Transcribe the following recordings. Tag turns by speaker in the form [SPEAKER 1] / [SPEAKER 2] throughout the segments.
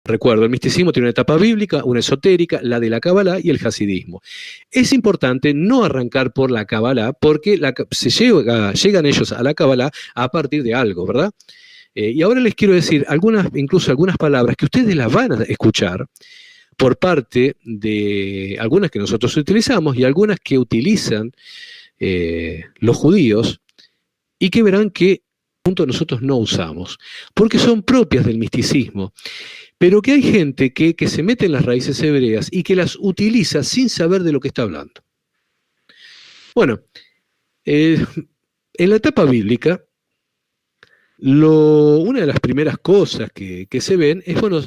[SPEAKER 1] Recuerdo, el misticismo tiene una etapa bíblica, una esotérica, la de la Kabbalah y el hasidismo. Es importante no arrancar por la Kabbalah porque llegan ellos a la Kabbalah a partir de algo, ¿verdad? Y ahora les quiero decir incluso algunas palabras que ustedes las van a escuchar por parte de algunas que nosotros utilizamos y algunas que utilizan los judíos y que verán que nosotros no usamos, porque son propias del misticismo, pero que hay gente que se mete en las raíces hebreas y que las utiliza sin saber de lo que está hablando. Bueno, en la etapa bíblica, una de las primeras cosas que se ven es, bueno,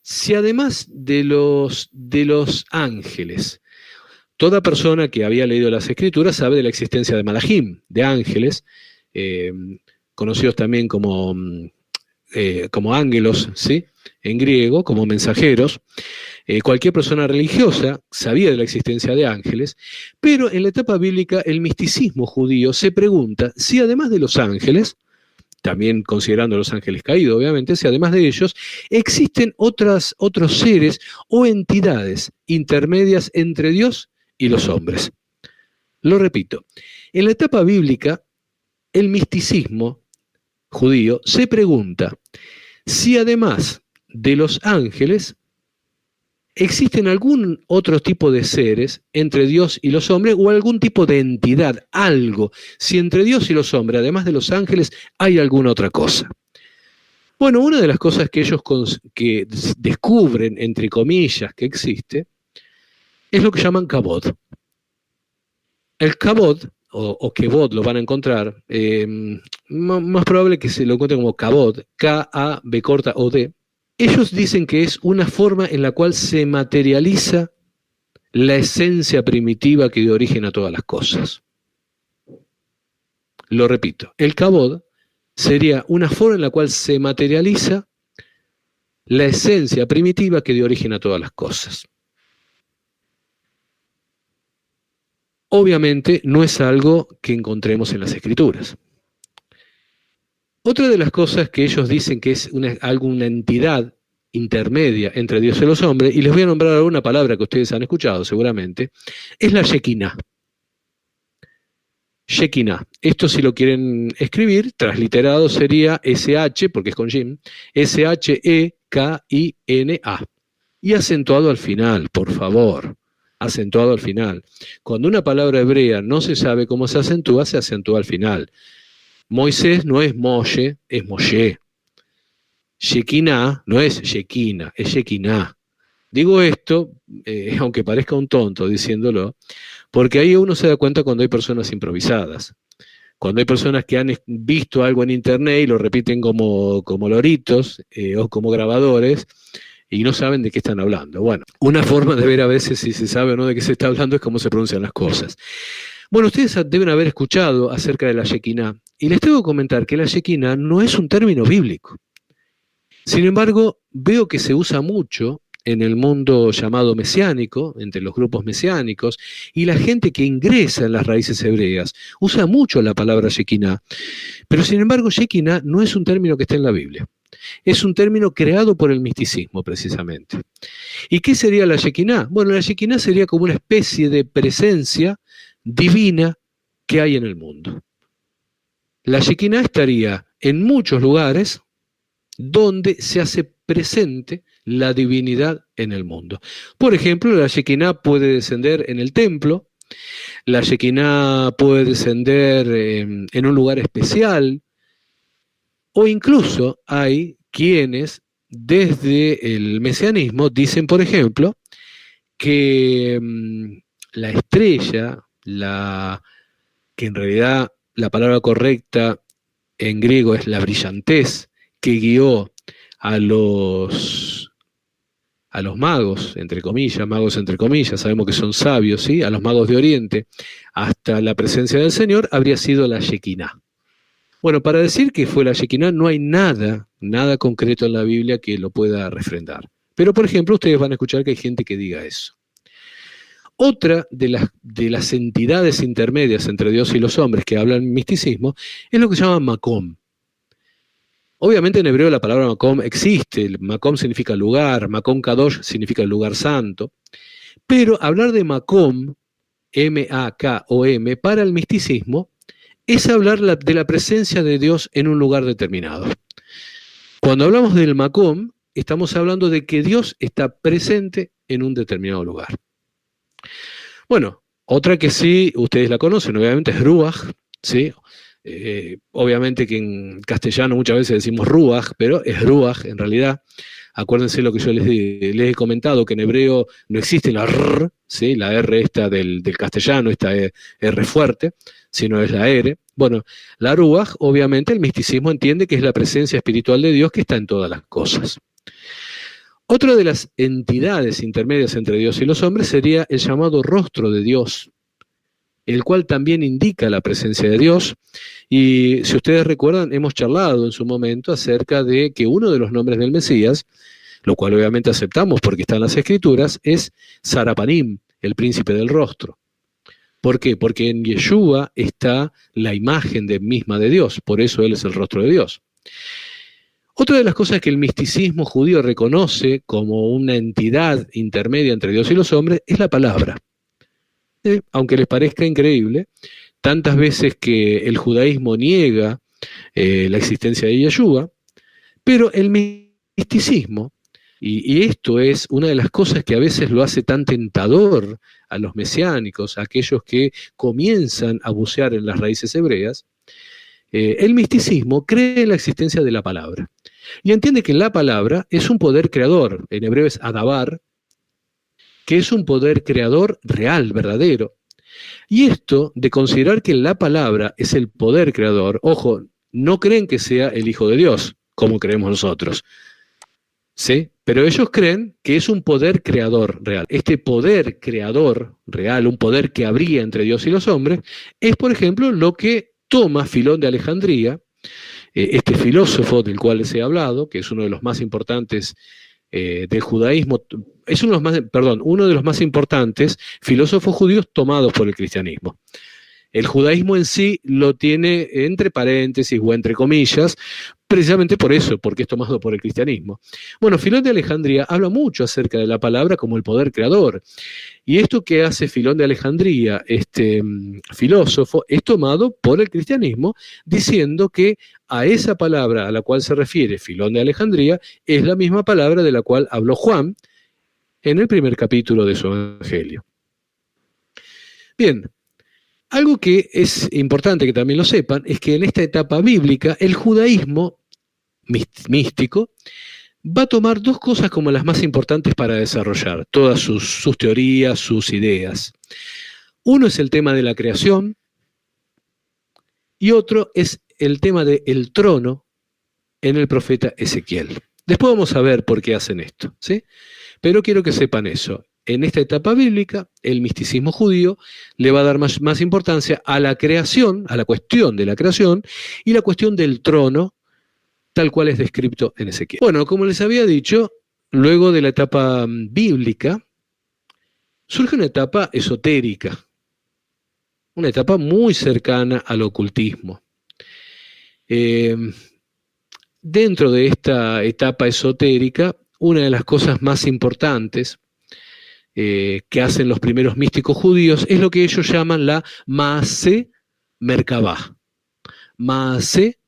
[SPEAKER 1] si además de los ángeles, toda persona que había leído las Escrituras sabe de la existencia de Malajim, de ángeles, conocidos también como ángelos, ¿sí? En griego, como mensajeros. Cualquier persona religiosa sabía de la existencia de ángeles, pero en la etapa bíblica el misticismo judío se pregunta si además de los ángeles, también considerando los ángeles caídos, obviamente, si además de ellos existen otros seres o entidades intermedias entre Dios y los hombres. Lo repito, en la etapa bíblica, el misticismo judío se pregunta si además de los ángeles existen algún otro tipo de seres entre Dios y los hombres o algún tipo de entidad, algo, si entre Dios y los hombres, además de los ángeles, hay alguna otra cosa. Bueno, una de las cosas que ellos que descubren, entre comillas, que existe, es lo que llaman kabod. El kabod, o kevod, lo van a encontrar, más probable que se lo encuentren como kabod, K-A-B-O-D. Ellos dicen que es una forma en la cual se materializa la esencia primitiva que dio origen a todas las cosas. Lo repito, el kabod sería una forma en la cual se materializa la esencia primitiva que dio origen a todas las cosas. Obviamente no es algo que encontremos en las Escrituras. Otra de las cosas que ellos dicen que es alguna entidad intermedia entre Dios y los hombres, y les voy a nombrar alguna palabra que ustedes han escuchado seguramente, es la Shekinah. Shekinah. Esto, si lo quieren escribir, transliterado sería SH, porque es con Jim, S-H-E-K-I-N-A. Y acentuado al final, por favor. Acentuado al final. Cuando una palabra hebrea no se sabe cómo se acentúa al final. Moisés no es Moshe, es Moshe. Shekinah no es Shekinah, es Shekinah. Digo esto, aunque parezca un tonto diciéndolo, porque ahí uno se da cuenta cuando hay personas improvisadas. Cuando hay personas que han visto algo en internet y lo repiten como loritos o como grabadores, y no saben de qué están hablando. Bueno, una forma de ver a veces si se sabe o no de qué se está hablando es cómo se pronuncian las cosas. Bueno, ustedes deben haber escuchado acerca de la Shekinah, y les tengo que comentar que la Shekinah no es un término bíblico. Sin embargo, veo que se usa mucho en el mundo llamado mesiánico, entre los grupos mesiánicos, y la gente que ingresa en las raíces hebreas usa mucho la palabra Shekinah. Pero sin embargo, Shekinah no es un término que está en la Biblia. Es un término creado por el misticismo, precisamente. ¿Y qué sería la Shekinah? Bueno, la Shekinah sería como una especie de presencia divina que hay en el mundo. La Shekinah estaría en muchos lugares donde se hace presente la divinidad en el mundo. Por ejemplo, la Shekinah puede descender en el templo, la Shekinah puede descender en un lugar especial, o incluso hay quienes desde el mesianismo dicen, por ejemplo, que la estrella, que en realidad la palabra correcta en griego es la brillantez, que guió a los magos, entre comillas, sabemos que son sabios, ¿sí? A los magos de Oriente, hasta la presencia del Señor, habría sido la Shekinah. Bueno, para decir que fue la Shekinah no hay nada concreto en la Biblia que lo pueda refrendar. Pero, por ejemplo, ustedes van a escuchar que hay gente que diga eso. Otra de las entidades intermedias entre Dios y los hombres que hablan misticismo es lo que se llama Makom. Obviamente en hebreo la palabra Makom existe, Makom significa lugar, Makom Kadosh significa lugar santo, pero hablar de Makom, M-A-K-O-M, para el misticismo, es hablar de la presencia de Dios en un lugar determinado. Cuando hablamos del Makom, estamos hablando de que Dios está presente en un determinado lugar. Bueno, otra que sí, ustedes la conocen, obviamente es Ruach, ¿sí? Obviamente que en castellano muchas veces decimos Ruach, pero es Ruach en realidad. Acuérdense lo que yo les he comentado, que en hebreo no existe la R, ¿sí? La R esta del castellano, esta R fuerte, sino es la R. Bueno, la Ruach, obviamente el misticismo entiende que es la presencia espiritual de Dios que está en todas las cosas. Otra de las entidades intermedias entre Dios y los hombres sería el llamado rostro de Dios, el cual también indica la presencia de Dios. Y si ustedes recuerdan, hemos charlado en su momento acerca de que uno de los nombres del Mesías, lo cual obviamente aceptamos porque está en las Escrituras, es Sarapanim, el príncipe del rostro. ¿Por qué? Porque en Yeshua está la imagen misma de Dios, por eso Él es el rostro de Dios. Otra de las cosas que el misticismo judío reconoce como una entidad intermedia entre Dios y los hombres es la palabra. Aunque les parezca increíble, tantas veces que el judaísmo niega la existencia de Yeshua, pero el misticismo, y esto es una de las cosas que a veces lo hace tan tentador a los mesiánicos, a aquellos que comienzan a bucear en las raíces hebreas, el misticismo cree en la existencia de la palabra y entiende que la palabra es un poder creador, en hebreo es adabar, que es un poder creador real, verdadero. Y esto de considerar que la palabra es el poder creador, ojo, no creen que sea el Hijo de Dios, como creemos nosotros, ¿sí? Pero ellos creen que es un poder creador real. Este poder creador real, un poder que habría entre Dios y los hombres, es, por ejemplo, lo que toma Filón de Alejandría, este filósofo del cual les he hablado, que es uno de los más importantes del judaísmo, es uno de los más importantes filósofos judíos tomados por el cristianismo. El judaísmo en sí lo tiene entre paréntesis o entre comillas, precisamente por eso, porque es tomado por el cristianismo. Bueno, Filón de Alejandría habla mucho acerca de la palabra como el poder creador. Y esto que hace Filón de Alejandría, este filósofo, es tomado por el cristianismo, diciendo que a esa palabra a la cual se refiere Filón de Alejandría es la misma palabra de la cual habló Juan en el primer capítulo de su Evangelio. Bien, algo que es importante que también lo sepan es que en esta etapa bíblica el judaísmo místico va a tomar dos cosas como las más importantes para desarrollar todas sus teorías, sus ideas. Uno es el tema de la creación y otro es el tema del trono en el profeta Ezequiel. Después vamos a ver por qué hacen esto, ¿sí? Pero quiero que sepan eso. En esta etapa bíblica, el misticismo judío le va a dar más importancia a la creación, a la cuestión de la creación y la cuestión del trono, tal cual es descrito en Ezequiel. Bueno, como les había dicho, luego de la etapa bíblica, surge una etapa esotérica, una etapa muy cercana al ocultismo. Dentro de esta etapa esotérica, una de las cosas más importantes que hacen los primeros místicos judíos es lo que ellos llaman la Maaseh Merkabah. Maaseh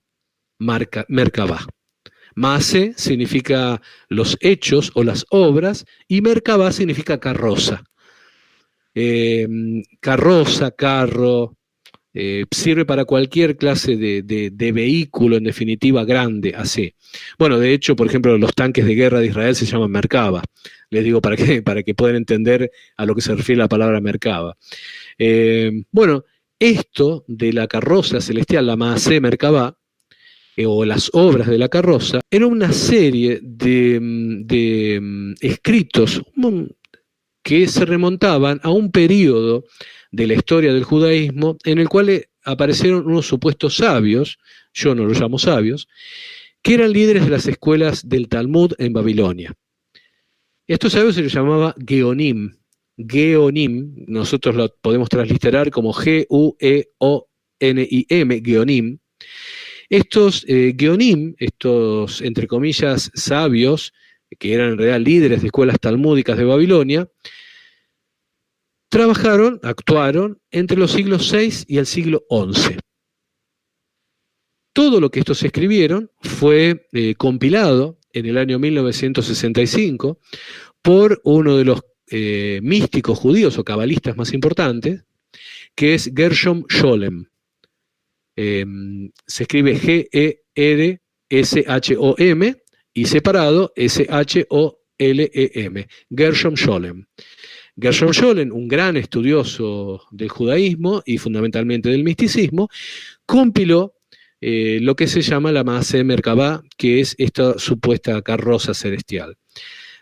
[SPEAKER 1] Merkabah. Maaseh significa los hechos o las obras y Merkabah significa carroza. Carroza, carro, sirve para cualquier clase de vehículo, en definitiva, grande, así. Bueno, de hecho, por ejemplo, los tanques de guerra de Israel se llaman Merkabah. Les digo para que puedan entender a lo que se refiere la palabra Merkabah. Bueno, esto de la carroza celestial, la Maaseh Merkabah, o las obras de la carroza, era una serie de escritos que se remontaban a un periodo de la historia del judaísmo en el cual aparecieron unos supuestos sabios, yo no los llamo sabios, que eran líderes de las escuelas del Talmud en Babilonia. Estos sabios se les llamaba Geonim. Geonim, nosotros lo podemos transliterar como G-U-E-O-N-I-M, Geonim. Estos Geonim, estos, entre comillas, sabios, que eran en realidad líderes de escuelas talmúdicas de Babilonia, actuaron entre los siglos VI y el siglo XI. Todo lo que estos escribieron fue compilado en el año 1965 por uno de los místicos judíos o cabalistas más importantes, que es Gershom Scholem. Se escribe G-E-R-S-H-O-M y separado S-H-O-L-E-M. Gershom Scholem. Gershom Scholem, un gran estudioso del judaísmo y fundamentalmente del misticismo, compiló lo que se llama la Maaseh Merkabah, que es esta supuesta carroza celestial,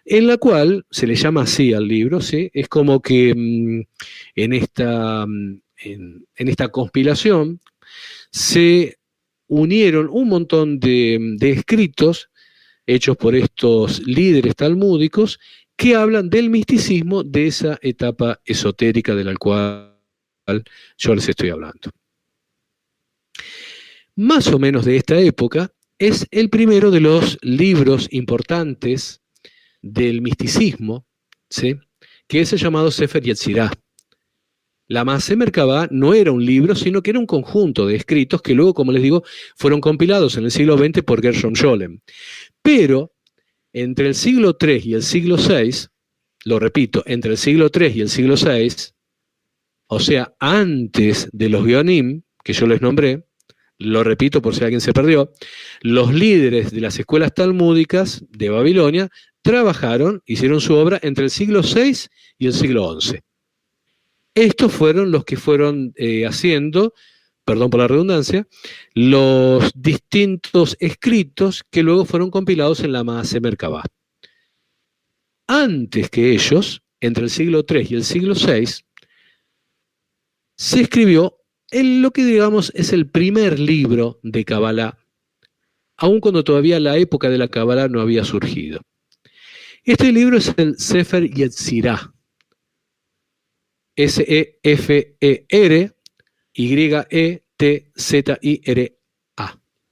[SPEAKER 1] en la cual se le llama así al libro, ¿sí? Es como que en esta compilación se unieron un montón de escritos hechos por estos líderes talmúdicos que hablan del misticismo de esa etapa esotérica de la cual yo les estoy hablando. Más o menos de esta época es el primero de los libros importantes del misticismo, ¿sí? Que es el llamado Sefer Yetzirah. La Maaseh Merkabah no era un libro, sino que era un conjunto de escritos que luego, como les digo, fueron compilados en el siglo XX por Gershom Scholem. Pero entre el siglo III y el siglo VI, lo repito, entre el siglo III y el siglo VI, o sea, antes de los Geonim, que yo les nombré, lo repito por si alguien se perdió, los líderes de las escuelas talmúdicas de Babilonia trabajaron, hicieron su obra entre el siglo VI y el siglo XI. Estos fueron los que fueron haciendo, perdón por la redundancia, los distintos escritos que luego fueron compilados en la Maaseh Merkabah. Antes que ellos, entre el siglo III y el siglo VI, se escribió lo que digamos es el primer libro de Kabbalah, aun cuando todavía la época de la Kabbalah no había surgido. Este libro es el Sefer Yetzirah, S-E-F-E-R Y-E-T-Z-I-R-A,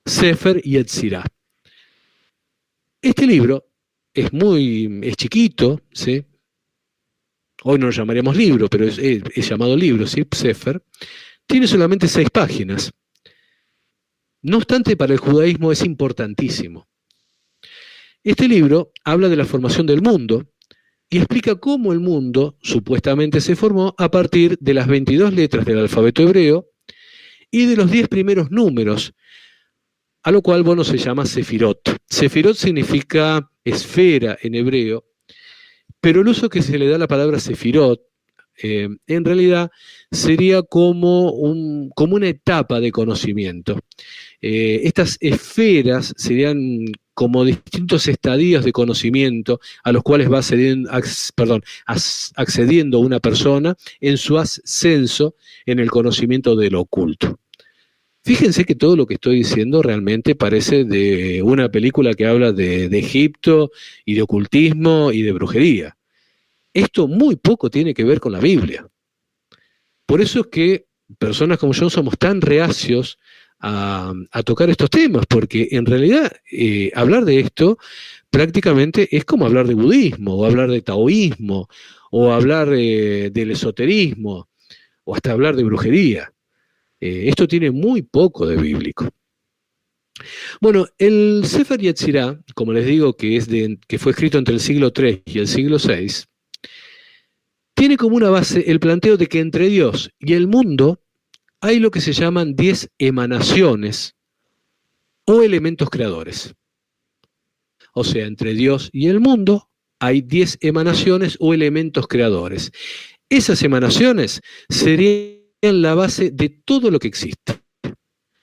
[SPEAKER 1] Sefer Yetzirah. Este libro es chiquito, ¿sí? Hoy no lo llamaremos libro, pero es llamado libro, ¿sí? Sefer. Tiene solamente 6 páginas. No obstante, para el judaísmo es importantísimo. Este libro habla de la formación del mundo y explica cómo el mundo supuestamente se formó a partir de las 22 letras del alfabeto hebreo y de los 10 primeros números, a lo cual, bueno, se llama Sefirot. Sefirot significa esfera en hebreo, pero el uso que se le da a la palabra Sefirot en realidad sería como una etapa de conocimiento. Estas esferas serían como distintos estadios de conocimiento a los cuales va accediendo una persona en su ascenso en el conocimiento de lo oculto. Fíjense que todo lo que estoy diciendo realmente parece de una película que habla de Egipto y de ocultismo y de brujería. Esto muy poco tiene que ver con la Biblia. Por eso es que personas como yo somos tan reacios a tocar estos temas, porque en realidad hablar de esto prácticamente es como hablar de budismo, o hablar de taoísmo, o hablar del esoterismo, o hasta hablar de brujería. Esto tiene muy poco de bíblico. Bueno, el Sefer Yetzirah, como les digo, que fue escrito entre el siglo III y el siglo VI, tiene como una base el planteo de que entre Dios y el mundo hay lo que se llaman 10 emanaciones o elementos creadores. O sea, entre Dios y el mundo hay 10 emanaciones o elementos creadores. Esas emanaciones serían la base de todo lo que existe.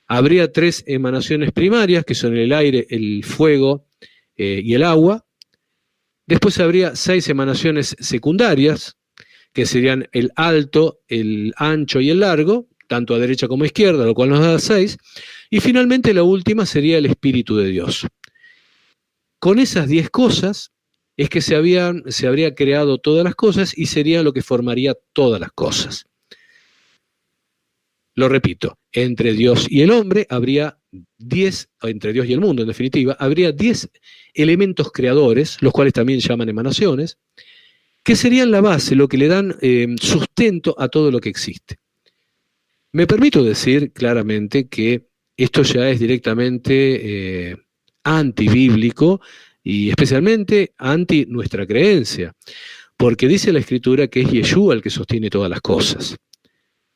[SPEAKER 1] Habría 3 emanaciones primarias, que son el aire, el fuego y el agua. Después habría 6 emanaciones secundarias, que serían el alto, el ancho y el largo, tanto a derecha como a izquierda, lo cual nos da 6. Y finalmente la última sería el Espíritu de Dios. Con esas 10 cosas es que se habría creado todas las cosas y sería lo que formaría todas las cosas. Lo repito, entre Dios y el hombre habría 10, entre Dios y el mundo en definitiva, habría 10 elementos creadores, los cuales también llaman emanaciones, que serían la base, lo que le dan sustento a todo lo que existe. Me permito decir claramente que esto ya es directamente antibíblico y especialmente anti nuestra creencia, porque dice la Escritura que es Yeshua el que sostiene todas las cosas.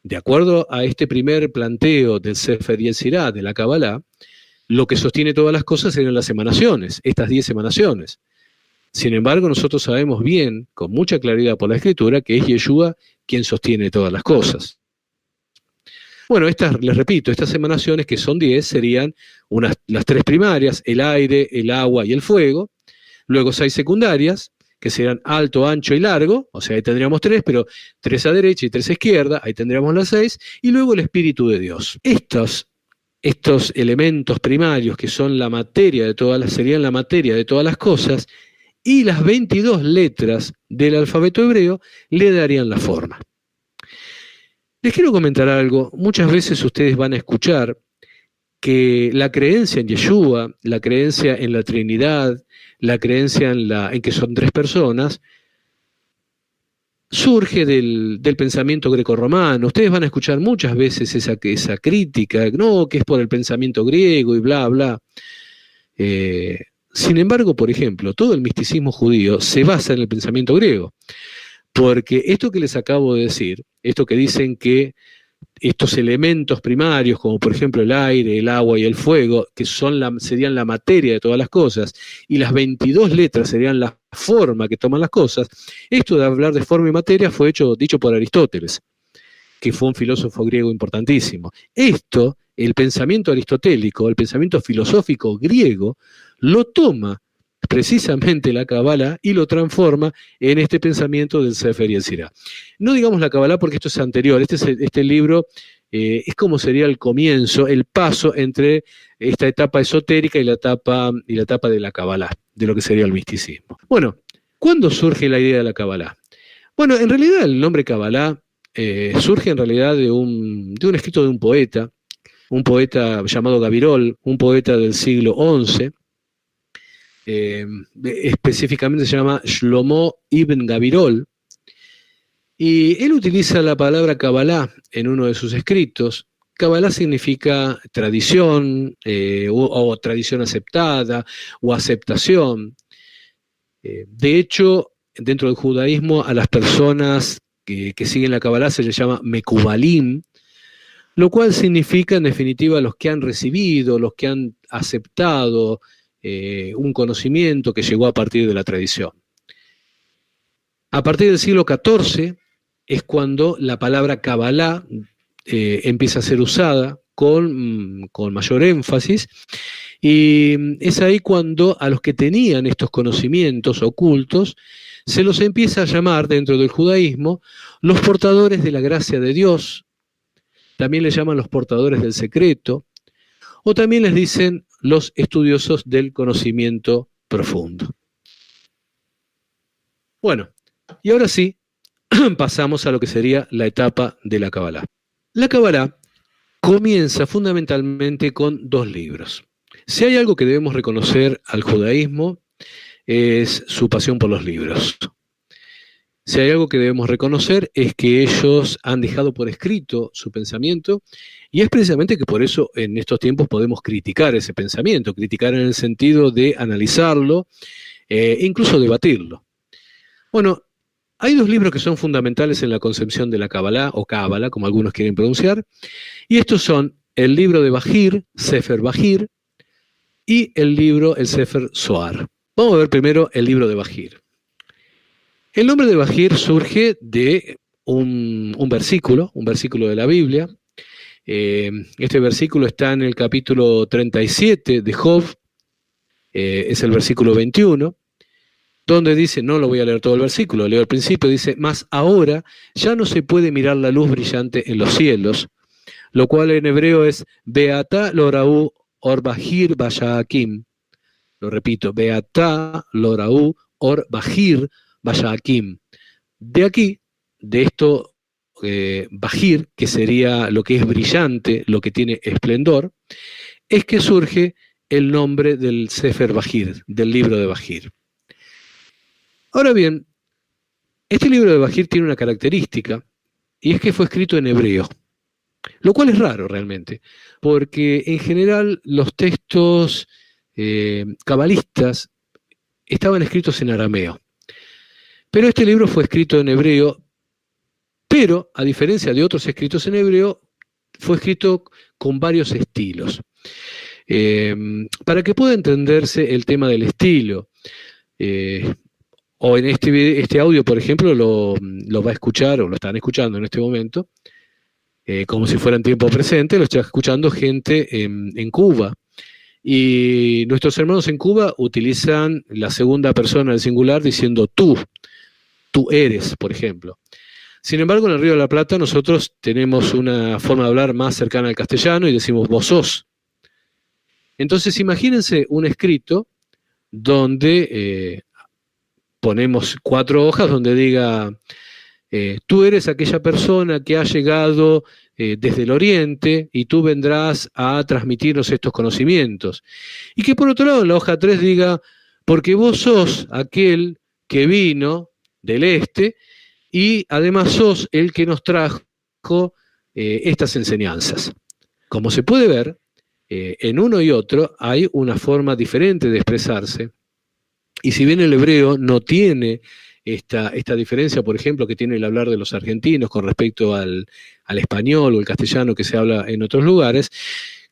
[SPEAKER 1] De acuerdo a este primer planteo del Sefer Yetzirah, de la Kabbalah, lo que sostiene todas las cosas serían las emanaciones, estas 10 emanaciones. Sin embargo, nosotros sabemos bien, con mucha claridad por la Escritura, que es Yeshua quien sostiene todas las cosas. Bueno, les repito, estas emanaciones, que son 10, serían las 3 primarias, el aire, el agua y el fuego. Luego 6 secundarias, que serán alto, ancho y largo, o sea, ahí tendríamos 3, pero 3 a derecha y 3 a izquierda, ahí tendríamos las 6, y luego el Espíritu de Dios. Estos elementos primarios, que son la materia de serían la materia de todas las cosas, y las 22 letras del alfabeto hebreo le darían la forma. Les quiero comentar algo. Muchas veces ustedes van a escuchar que la creencia en Yeshua, la creencia en la Trinidad, la creencia en que son 3 personas, surge del pensamiento grecorromano. Ustedes van a escuchar muchas veces esa crítica, no, que es por el pensamiento griego y bla, bla. Sin embargo, por ejemplo, todo el misticismo judío se basa en el pensamiento griego. Porque esto que les acabo de decir, esto que dicen que estos elementos primarios, como por ejemplo el aire, el agua y el fuego, que serían la materia de todas las cosas, y las 22 letras serían la forma que toman las cosas, esto de hablar de forma y materia fue dicho por Aristóteles, que fue un filósofo griego importantísimo. Esto, el pensamiento aristotélico, el pensamiento filosófico griego, lo toma precisamente la Kabbalah y lo transforma en este pensamiento del Sefer Yetzirah. No digamos la Kabbalah porque esto es anterior, este libro es como sería el comienzo, el paso entre esta etapa esotérica y la etapa de la Kabbalah, de lo que sería el misticismo. Bueno, ¿cuándo surge la idea de la Kabbalah? Bueno, en realidad el nombre Kabbalah surge en realidad de un escrito de un poeta llamado Gabirol, un poeta del siglo XI, específicamente se llama Shlomo Ibn Gabirol, y él utiliza la palabra Kabbalah en uno de sus escritos. Kabbalah significa tradición, o tradición aceptada, o aceptación. De hecho, dentro del judaísmo, a las personas que siguen la Kabbalah se les llama Mekubalim, lo cual significa, en definitiva, los que han recibido, los que han aceptado un conocimiento que llegó a partir de la tradición. A partir del siglo XIV es cuando la palabra Kabbalah empieza a ser usada con mayor énfasis, y es ahí cuando a los que tenían estos conocimientos ocultos se los empieza a llamar dentro del judaísmo los portadores de la gracia de Dios, también les llaman los portadores del secreto, o también les dicen los estudiosos del conocimiento profundo. Bueno, y ahora sí, pasamos a lo que sería la etapa de la Kabbalah. La Kabbalah comienza fundamentalmente con 2 libros. Si hay algo que debemos reconocer al judaísmo, es su pasión por los libros. Si hay algo que debemos reconocer es que ellos han dejado por escrito su pensamiento, y es precisamente que por eso en estos tiempos podemos criticar ese pensamiento, criticar en el sentido de analizarlo e incluso debatirlo. Bueno, hay 2 libros que son fundamentales en la concepción de la Kabbalah, o Cábala, como algunos quieren pronunciar, y estos son el libro de Bahir, Sefer Bahir, y el Sefer Zohar. Vamos a ver primero el libro de Bahir. El nombre de Bahir surge de un versículo de la Biblia. Este versículo está en el capítulo 37 de Job, es el versículo 21, donde dice, no lo voy a leer todo el versículo, leo al principio, dice, mas ahora ya no se puede mirar la luz brillante en los cielos, lo cual en hebreo es Beatá Loraú Or Bahir Bashaakim. Lo repito, Beatá Loraú Or Bahir Bashaakim. De aquí, de esto, Bahir, que sería lo que es brillante, lo que tiene esplendor, es que surge el nombre del Sefer Bahir, del libro de Bahir. Ahora bien, este libro de Bahir tiene una característica, y es que fue escrito en hebreo, lo cual es raro realmente, porque en general los textos cabalistas estaban escritos en arameo. Pero este libro fue escrito en hebreo, pero a diferencia de otros escritos en hebreo, fue escrito con varios estilos. Para que pueda entenderse el tema del estilo, o en este audio, por ejemplo, lo va a escuchar, o lo están escuchando en este momento, como si fuera en tiempo presente, lo está escuchando gente en Cuba. Y nuestros hermanos en Cuba utilizan la segunda persona del singular diciendo tú eres, por ejemplo. Sin embargo, en el Río de la Plata nosotros tenemos una forma de hablar más cercana al castellano y decimos vos sos. Entonces imagínense un escrito donde ponemos 4 hojas donde diga tú eres aquella persona que ha llegado desde el oriente y tú vendrás a transmitirnos estos conocimientos. Y que por otro lado en la hoja 3 diga porque vos sos aquel que vino del este y además sos el que nos trajo estas enseñanzas. Como se puede ver, en uno y otro hay una forma diferente de expresarse, y si bien el hebreo no tiene esta diferencia, por ejemplo, que tiene el hablar de los argentinos con respecto al español o el castellano que se habla en otros lugares,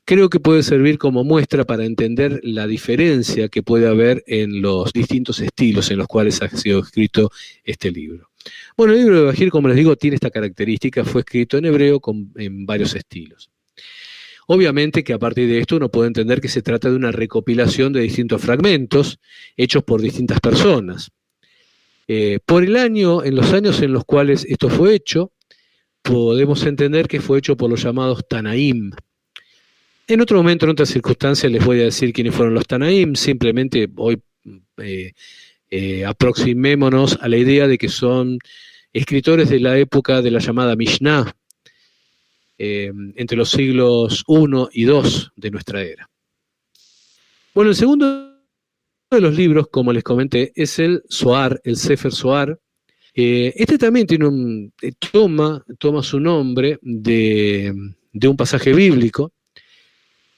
[SPEAKER 1] creo que puede servir como muestra para entender la diferencia que puede haber en los distintos estilos en los cuales ha sido escrito este libro. Bueno, el libro de Bahir, como les digo, tiene esta característica, fue escrito en hebreo en varios estilos. Obviamente que a partir de esto uno puede entender que se trata de una recopilación de distintos fragmentos hechos por distintas personas. En los años en los cuales esto fue hecho, podemos entender que fue hecho por los llamados Tanaim. En otro momento, en otras circunstancias, les voy a decir quiénes fueron los Tanaim, simplemente hoy aproximémonos a la idea de que son escritores de la época de la llamada Mishnah, entre los siglos I y II de nuestra era. Bueno, el segundo de los libros, como les comenté, es el Zohar, el Sefer Zohar. Este también toma su nombre de un pasaje bíblico.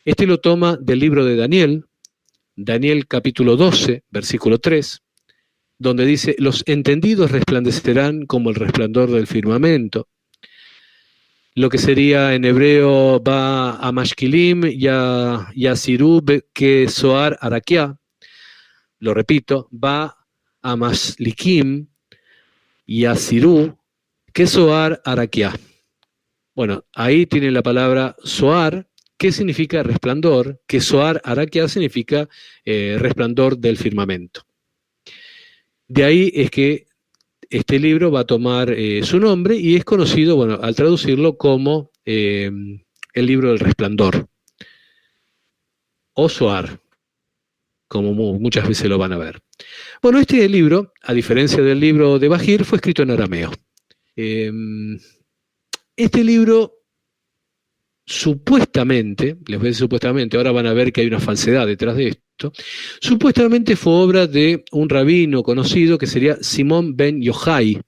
[SPEAKER 1] Este lo toma del libro de Daniel capítulo 12, versículo 3, donde dice, los entendidos resplandecerán como el resplandor del firmamento. Lo que sería en hebreo va a Mashkilim y a Sirub que Zohar Arakia. Lo repito, va a Maslikim y a Sirú que Zohar Arakia. Bueno, ahí tiene la palabra Zohar, que significa resplandor, que Zohar Arakia significa resplandor del firmamento. De ahí es que este libro va a tomar su nombre y es conocido, bueno, al traducirlo como el libro del resplandor, o Zohar, como muchas veces lo van a ver. Bueno, este libro, a diferencia del libro de Bahir, fue escrito en arameo. Este libro, supuestamente, les voy a decir supuestamente, ahora van a ver que hay una falsedad detrás de esto, supuestamente fue obra de un rabino conocido que sería Simón ben Yochai,